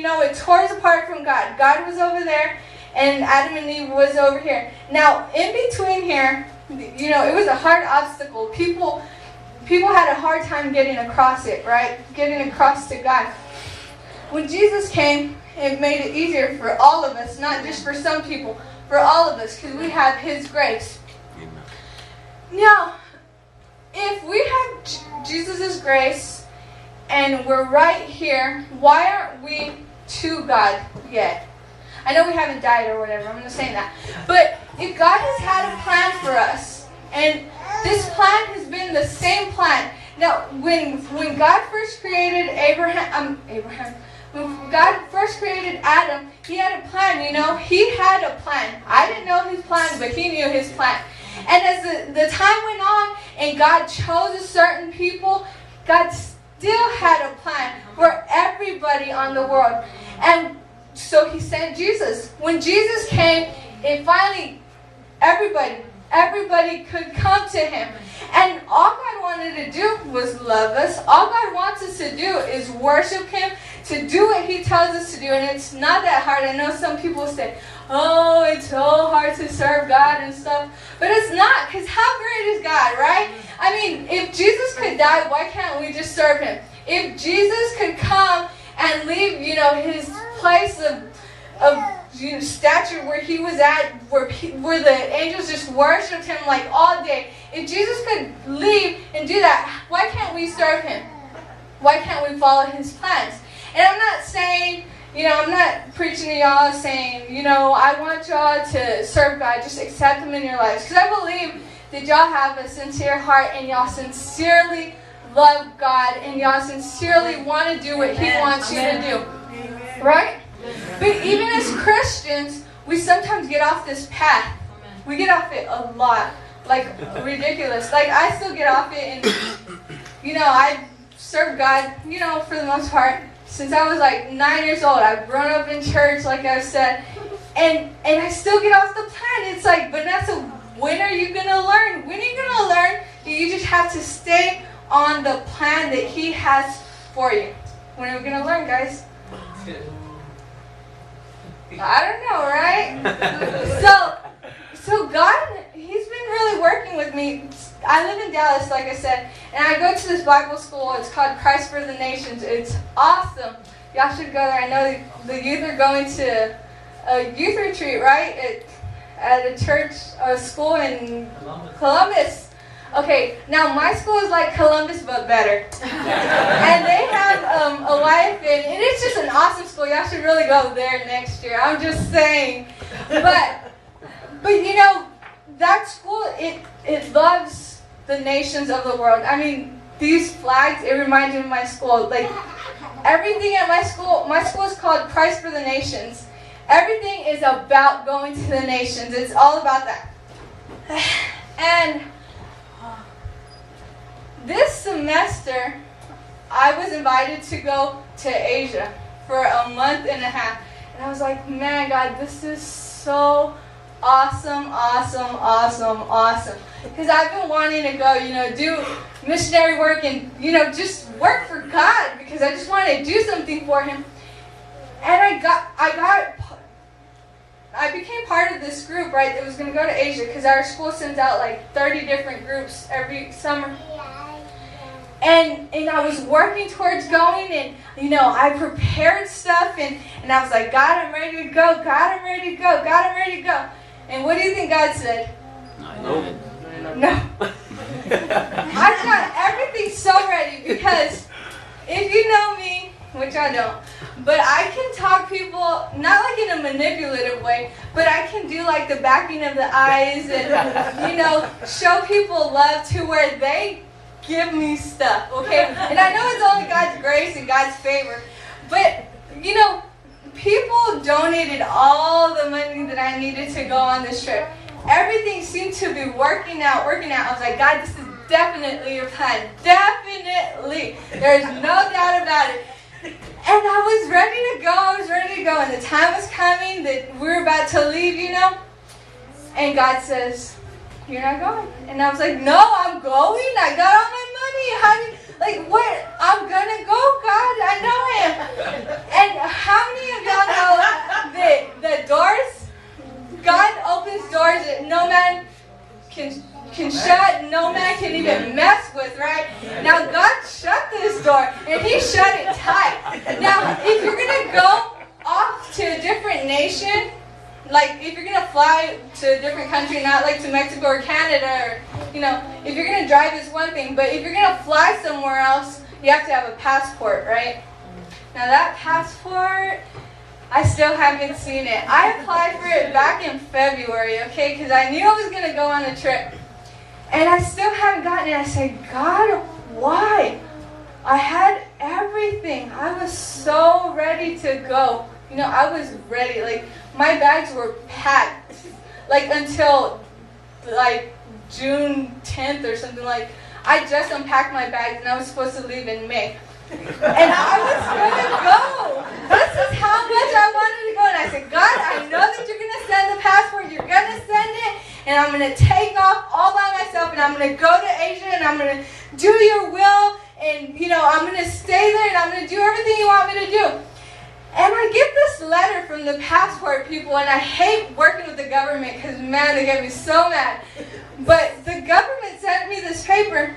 it tore us apart from God. God was over there, and Adam and Eve was over here. Now, in between here, it was a hard obstacle. People had a hard time getting across it, right? Getting across to God. When Jesus came, it made it easier for all of us, not just for some people, for all of us, because we have His grace. Now, if we have Jesus' grace and we're right here, why aren't we to God yet? I know we haven't died or whatever, I'm not saying that. But if God has had a plan for us, and this plan has been the same plan. Now, when God first created when God first created Adam, He had a plan, He had a plan. I didn't know His plan, but He knew His plan. And as the time went on and God chose a certain people, God still had a plan for everybody on the world. And so He sent Jesus. When Jesus came, it finally, everybody could come to Him. And all God wanted to do was love us. All God wants us to do is worship Him, to do what He tells us to do. And it's not that hard. I know some people say, oh, it's so hard to serve God and stuff. But it's not, because how great is God, right? I mean, if Jesus could die, why can't we just serve Him? If Jesus could come and leave, His place of stature where He was at, where the angels just worshipped Him like all day. If Jesus could leave and do that, why can't we serve Him? Why can't we follow His plans? And I'm not saying, I'm not preaching to y'all saying, I want y'all to serve God. Just accept Him in your lives. Because I believe that y'all have a sincere heart and y'all sincerely love God and y'all sincerely want to do what He wants you to do. Right? But even as Christians, we sometimes get off this path. We get off it a lot. Like, ridiculous. Like, I still get off it and, I serve God, for the most part. Since I was like 9 years old, I've grown up in church, like I've said. And I still get off the plan. It's like, Vanessa, when are you going to learn? When are you going to learn that you just have to stay on the plan that He has for you? When are we going to learn, guys? I don't know, right? So God, He's been really working with me. I live in Dallas, like I said, and I go to this Bible school. It's called Christ for the Nations. It's awesome. Y'all should go there. I know the youth are going to a youth retreat, right? At a church, a school in Columbus. Okay, now my school is like Columbus, but better. And they have a life, and it's just an awesome school. Y'all should really go there next year. I'm just saying. But that school, it loves the nations of the world. I mean, these flags, it reminds me of my school. Like, everything at my school is called Christ for the Nations. Everything is about going to the nations. It's all about that. And this semester, I was invited to go to Asia for a month and a half. And I was like, man, God, this is so awesome. Because I've been wanting to go, do missionary work and, just work for God because I just wanted to do something for Him. And I became part of this group, right, that was going to go to Asia because our school sends out like 30 different groups every summer. And I was working towards going, and, I prepared stuff, and I was like, God, I'm ready to go. God, I'm ready to go. God, I'm ready to go. And what do you think God said? No. I've got everything so ready because if you know me, which I don't, but I can talk people, not like in a manipulative way, but I can do like the backing of the eyes and, show people love to where they give me stuff, okay? And I know it's only God's grace and God's favor, but, people donated all the money that I needed to go on this trip. Everything seemed to be working out. I was like, God, this is definitely your plan. Definitely. There's no doubt about it. And I was ready to go. And the time was coming that we were about to leave, And God says, you're not going. And I was like, no, I'm going. I got all my money. What? I'm going to go, God. I know Him. And how many door, and he shut it tight. Now, if you're going to go off to a different nation, like if you're going to fly to a different country, not like to Mexico or Canada, or, you know, if you're going to drive is one thing, but if you're going to fly somewhere else, you have to have a passport, right? Now that passport, I still haven't seen it. I applied for it back in February, okay, because I knew I was going to go on a trip. And I still haven't gotten it. I said, God, why? I had everything. I was so ready to go. You know, I was ready. Like, my bags were packed. Like, until, like, June 10th or something. Like, I just unpacked my bags and I was supposed to leave in May. And I was going to go. This is how much I wanted to go. And I said, God, I know that you're going to send the passport. You're going to send it. And I'm going to take off all by myself. And I'm going to go to Asia. And I'm going to do your will. And, you know, I'm going to stay there. And I'm going to do everything you want me to do. And I get this letter from the passport people. And I hate working with the government because, man, they get me so mad. But the government sent me this paper.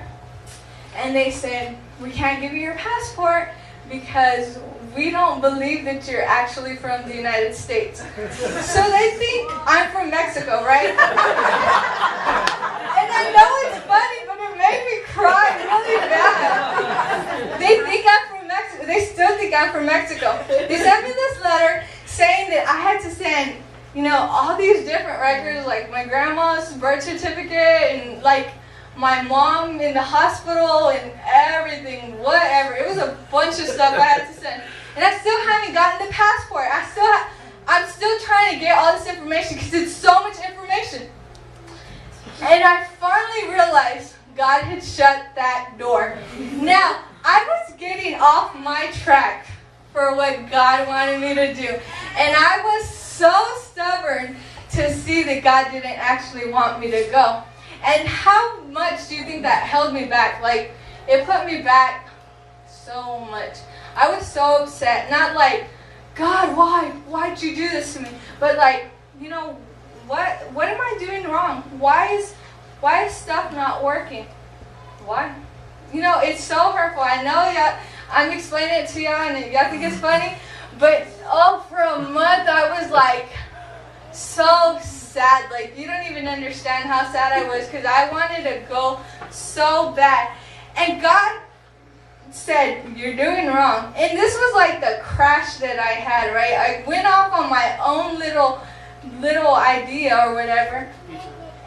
And they said, we can't give you your passport because we don't believe that you're actually from the United States. So they think I'm from Mexico, right? And I know it's funny, but it made me cry really bad. They think I'm from Mexico. They still think I'm from Mexico. They sent me this letter saying that I had to send, you know, all these different records, like my grandma's birth certificate and like my mom in the hospital and everything, whatever. It was a bunch of stuff I had to send. And I still haven't gotten the passport. I'm still trying to get all this information because it's so much information. And I finally realized God had shut that door. Now, I was getting off my track for what God wanted me to do. And I was so stubborn to see that God didn't actually want me to go. And how much do you think that held me back? Like, it put me back so much. I was so upset. Not like, God, why? Why'd you do this to me? But like, you know, what am I doing wrong? Why is stuff not working? Why? You know, it's so hurtful. I know y'all, I'm explaining it to y'all and y'all think it's funny. But, for a month I was like, so sad. Like, you don't even understand how sad I was because I wanted to go so bad. And God said, you're doing wrong. And this was like the crash that I had, right? I went off on my own little idea or whatever.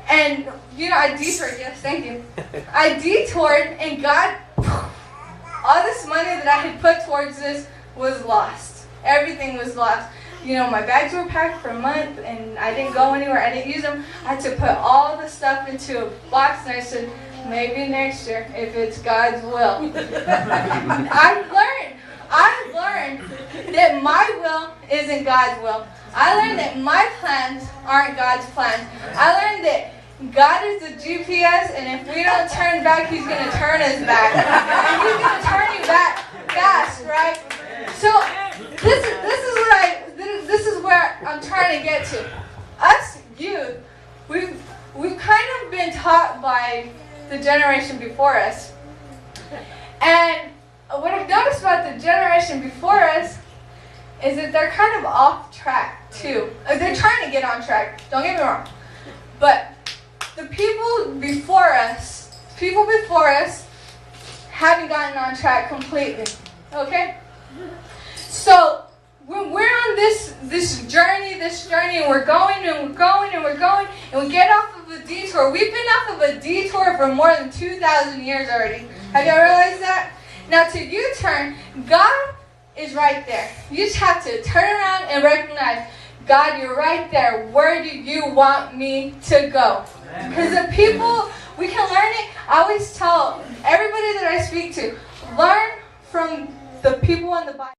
And, you know, I detoured. Yes, thank you. I detoured and God, all this money that I had put towards this was lost. Everything was lost. You know, my bags were packed for a month and I didn't go anywhere. I didn't use them. I had to put all the stuff into a box and I said, maybe next year if it's God's will. I learned that my will isn't God's will. I learned that my plans aren't God's plans. I learned that God is the GPS and if we don't turn back, He's going to turn us back. And He's going to turn you back fast, right? So this is where I'm trying to get to. Us youth, we've kind of been taught by the generation before us. And what I've noticed about the generation before us is that they're kind of off track too. They're trying to get on track, don't get me wrong. But the people before us haven't gotten on track completely. Okay? So when we're on this journey, and we're going, and we get off of a detour. We've been off of a detour for more than 2,000 years already. Have y'all realized that? Now to U-turn, God is right there. You just have to turn around and recognize, God, you're right there. Where do you want me to go? Because the people, we can learn it. I always tell everybody that I speak to, learn from the people in the Bible.